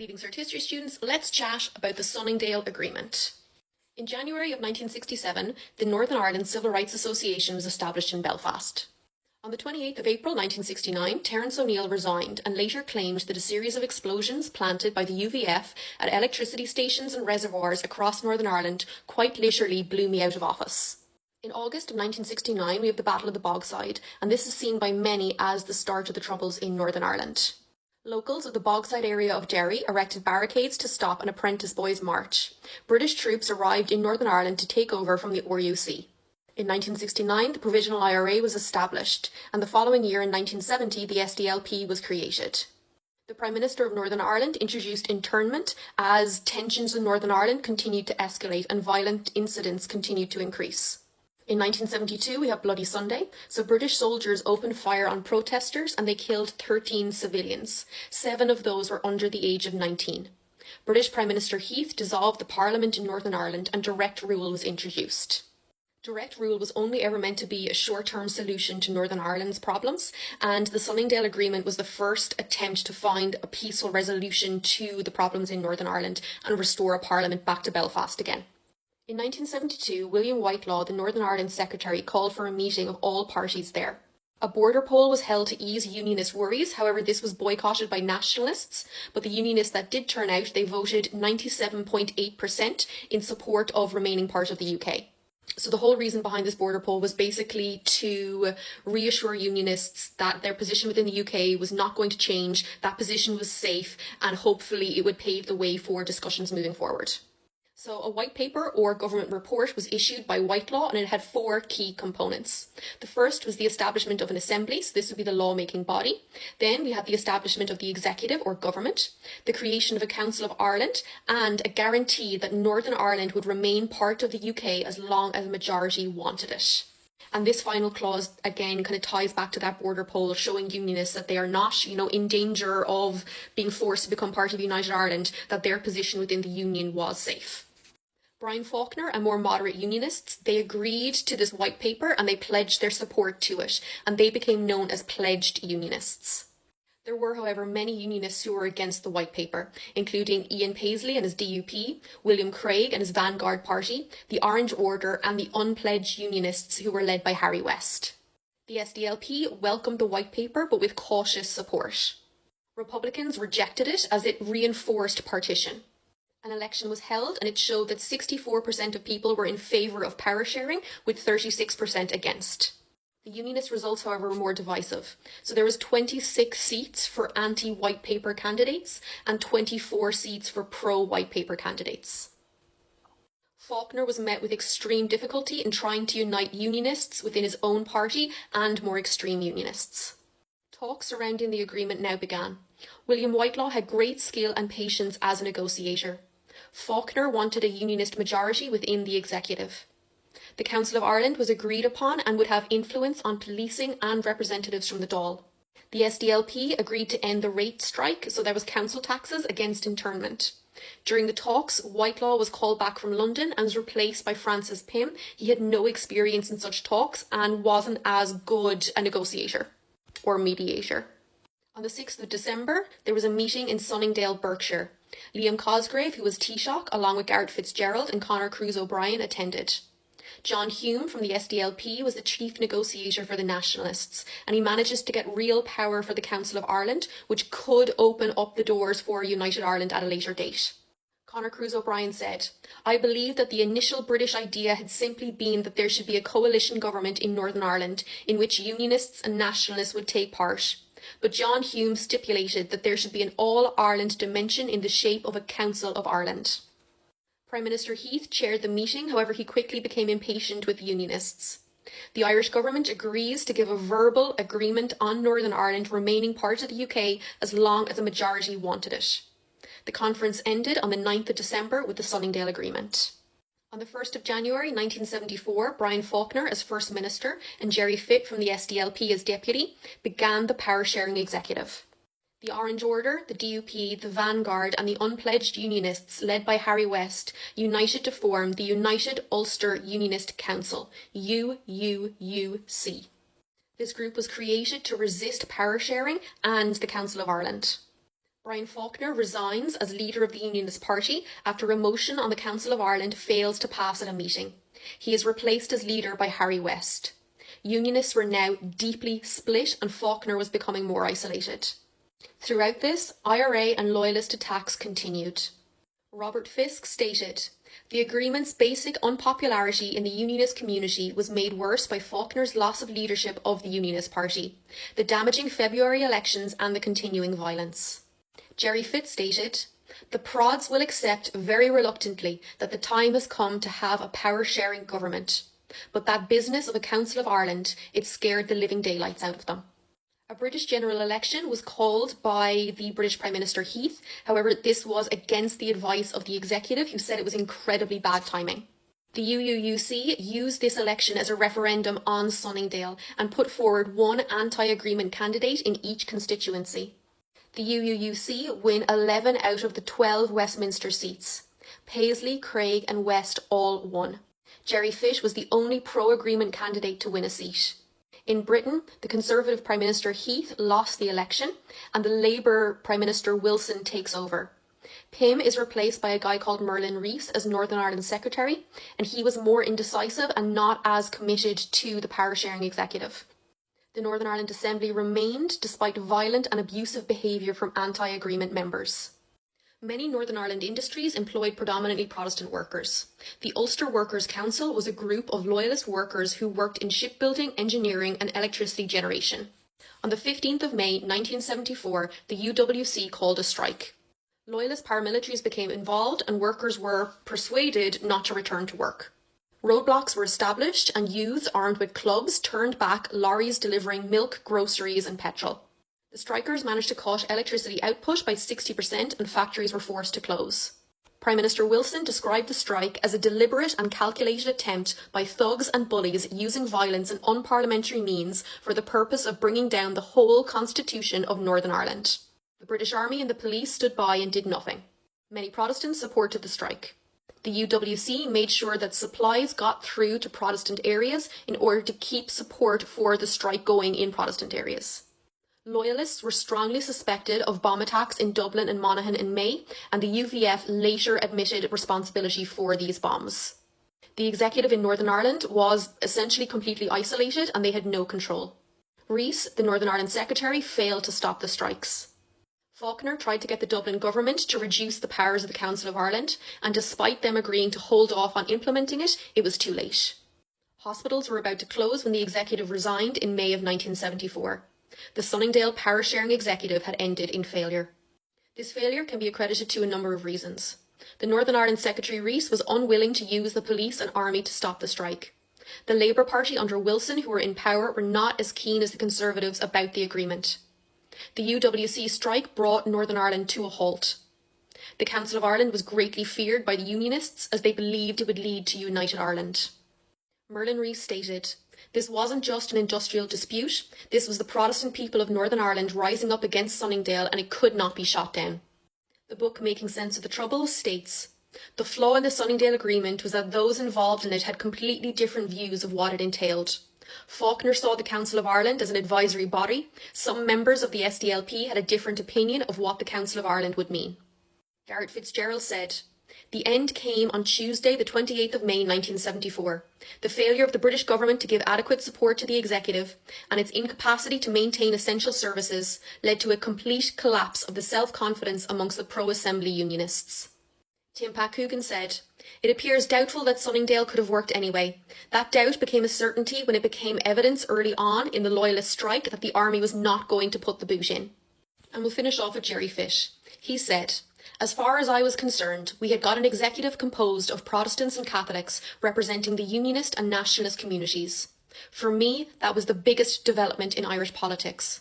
Leaving Cert History students, let's chat about the Sunningdale Agreement. In January of 1967, the Northern Ireland Civil Rights Association was established in Belfast. On the 28th of April 1969, Terence O'Neill resigned and later claimed that a series of explosions planted by the UVF at electricity stations and reservoirs across Northern Ireland quite literally blew me out of office. In August of 1969, we have the Battle of the Bogside, and this is seen by many as the start of the Troubles in Northern Ireland. Locals of the Bogside area of Derry erected barricades to stop an apprentice boys' march. British troops arrived in Northern Ireland to take over from the RUC. In 1969, the Provisional IRA was established, and the following year in 1970, the SDLP was created. The Prime Minister of Northern Ireland introduced internment as tensions in Northern Ireland continued to escalate and violent incidents continued to increase. In 1972, we have Bloody Sunday, so British soldiers opened fire on protesters and they killed 13 civilians. 7 of those were under the age of 19. British Prime Minister Heath dissolved the Parliament in Northern Ireland and direct rule was introduced. Direct rule was only ever meant to be a short-term solution to Northern Ireland's problems, and the Sunningdale Agreement was the first attempt to find a peaceful resolution to the problems in Northern Ireland and restore a parliament back to Belfast again. In 1972, William Whitelaw, the Northern Ireland Secretary, called for a meeting of all parties there. A border poll was held to ease unionist worries, however this was boycotted by nationalists, but the unionists that did turn out, they voted 97.8% in support of remaining part of the UK. So the whole reason behind this border poll was basically to reassure unionists that their position within the UK was not going to change, that position was safe, and hopefully it would pave the way for discussions moving forward. So a white paper or government report was issued by Whitelaw and it had 4 key components. The first was the establishment of an assembly, so this would be the lawmaking body. Then we had the establishment of the executive or government, the creation of a Council of Ireland, and a guarantee that Northern Ireland would remain part of the UK as long as a majority wanted it. And this final clause, again, kind of ties back to that border poll, showing unionists that they are not, in danger of being forced to become part of United Ireland, that their position within the union was safe. Brian Faulkner and more moderate unionists, they agreed to this white paper and they pledged their support to it, and they became known as pledged unionists. There were, however, many unionists who were against the white paper, including Ian Paisley and his DUP, William Craig and his Vanguard Party, the Orange Order and the unpledged unionists who were led by Harry West. The SDLP welcomed the white paper but with cautious support. Republicans rejected it as it reinforced partition. An election was held and it showed that 64% of people were in favour of power sharing, with 36% against. The unionist results, however, were more divisive. So there was 26 seats for anti-white paper candidates and 24 seats for pro-white paper candidates. Faulkner was met with extreme difficulty in trying to unite unionists within his own party and more extreme unionists. Talks surrounding the agreement now began. William Whitelaw had great skill and patience as a negotiator. Faulkner wanted a unionist majority within the executive. The Council of Ireland was agreed upon and would have influence on policing and representatives from the Dáil. The SDLP agreed to end the rate strike, so there was council taxes against internment. During the talks, Whitelaw was called back from London and was replaced by Francis Pym. He had no experience in such talks and wasn't as good a negotiator or mediator. On the 6th of December, there was a meeting in Sunningdale, Berkshire. Liam Cosgrave, who was Taoiseach, along with Garrett Fitzgerald and Conor Cruise O'Brien, attended. John Hume from the SDLP was the chief negotiator for the Nationalists, and he manages to get real power for the Council of Ireland, which could open up the doors for United Ireland at a later date. Conor Cruise O'Brien said, "I believe that the initial British idea had simply been that there should be a coalition government in Northern Ireland in which Unionists and Nationalists would take part. But John Hume stipulated that there should be an all-Ireland dimension in the shape of a Council of Ireland." Prime Minister Heath chaired the meeting, however he quickly became impatient with unionists. The Irish government agrees to give a verbal agreement on Northern Ireland remaining part of the UK as long as a majority wanted it. The conference ended on the 9th of December with the Sunningdale Agreement. On the 1st of January 1974, Brian Faulkner as First Minister and Gerry Fitt from the SDLP as Deputy began the power-sharing executive. The Orange Order, the DUP, the Vanguard and the unpledged unionists, led by Harry West, united to form the United Ulster Unionist Council, UUUC. This group was created to resist power sharing and the Council of Ireland. Brian Faulkner resigns as leader of the Unionist Party after a motion on the Council of Ireland fails to pass at a meeting. He is replaced as leader by Harry West. Unionists were now deeply split and Faulkner was becoming more isolated. Throughout this, IRA and Loyalist attacks continued. Robert Fisk stated, "The agreement's basic unpopularity in the Unionist community was made worse by Faulkner's loss of leadership of the Unionist Party, the damaging February elections and the continuing violence." Gerry Fitz stated, "The prods will accept very reluctantly that the time has come to have a power-sharing government. But that business of a Council of Ireland, it scared the living daylights out of them." A British general election was called by the British Prime Minister Heath. However, this was against the advice of the executive, who said it was incredibly bad timing. The UUUC used this election as a referendum on Sunningdale and put forward one anti-agreement candidate in each constituency. The UUUC win 11 out of the 12 Westminster seats. Paisley, Craig and West all won. Gerry Fish was the only pro-agreement candidate to win a seat. In Britain, the Conservative Prime Minister Heath lost the election and the Labour Prime Minister Wilson takes over. Pym is replaced by a guy called Merlin Rees as Northern Ireland Secretary, and he was more indecisive and not as committed to the power-sharing executive. The Northern Ireland Assembly remained despite violent and abusive behaviour from anti-agreement members. Many Northern Ireland industries employed predominantly Protestant workers. The Ulster Workers Council was a group of loyalist workers who worked in shipbuilding, engineering and electricity generation. On the 15th of May 1974, the UWC called a strike. Loyalist paramilitaries became involved and workers were persuaded not to return to work. Roadblocks were established and youths armed with clubs turned back lorries delivering milk, groceries and petrol. The strikers managed to cut electricity output by 60% and factories were forced to close. Prime Minister Wilson described the strike as a deliberate and calculated attempt by thugs and bullies using violence and unparliamentary means for the purpose of bringing down the whole constitution of Northern Ireland. The British Army and the police stood by and did nothing. Many Protestants supported the strike. The UWC made sure that supplies got through to Protestant areas in order to keep support for the strike going in Protestant areas. Loyalists were strongly suspected of bomb attacks in Dublin and Monaghan in May, and the UVF later admitted responsibility for these bombs. The executive in Northern Ireland was essentially completely isolated and they had no control. Rees, the Northern Ireland Secretary, failed to stop the strikes. Faulkner tried to get the Dublin government to reduce the powers of the Council of Ireland, and despite them agreeing to hold off on implementing it, it was too late. Hospitals were about to close when the executive resigned in May of 1974. The Sunningdale power-sharing executive had ended in failure. This failure can be accredited to a number of reasons. The Northern Ireland Secretary Rees was unwilling to use the police and army to stop the strike. The Labour Party under Wilson, who were in power, were not as keen as the Conservatives about the agreement. The UWC strike brought Northern Ireland to a halt. The Council of Ireland was greatly feared by the Unionists as they believed it would lead to United Ireland. Merlin Rees stated, "This wasn't just an industrial dispute, this was the Protestant people of Northern Ireland rising up against Sunningdale and it could not be shot down." The book Making Sense of the Troubles states, "The flaw in the Sunningdale Agreement was that those involved in it had completely different views of what it entailed. Faulkner saw the Council of Ireland as an advisory body. Some members of the SDLP had a different opinion of what the Council of Ireland would mean." Garrett Fitzgerald said, "The end came on Tuesday, the 28th of May 1974. The failure of the British government to give adequate support to the executive and its incapacity to maintain essential services led to a complete collapse of the self-confidence amongst the pro-assembly unionists." Tim Coogan said, "It appears doubtful that Sunningdale could have worked anyway. That doubt became a certainty when it became evidence early on in the Loyalist strike that the army was not going to put the boot in." And we'll finish off with Gerry Fish. He said, "As far as I was concerned, we had got an executive composed of Protestants and Catholics representing the Unionist and Nationalist communities. For me, that was the biggest development in Irish politics.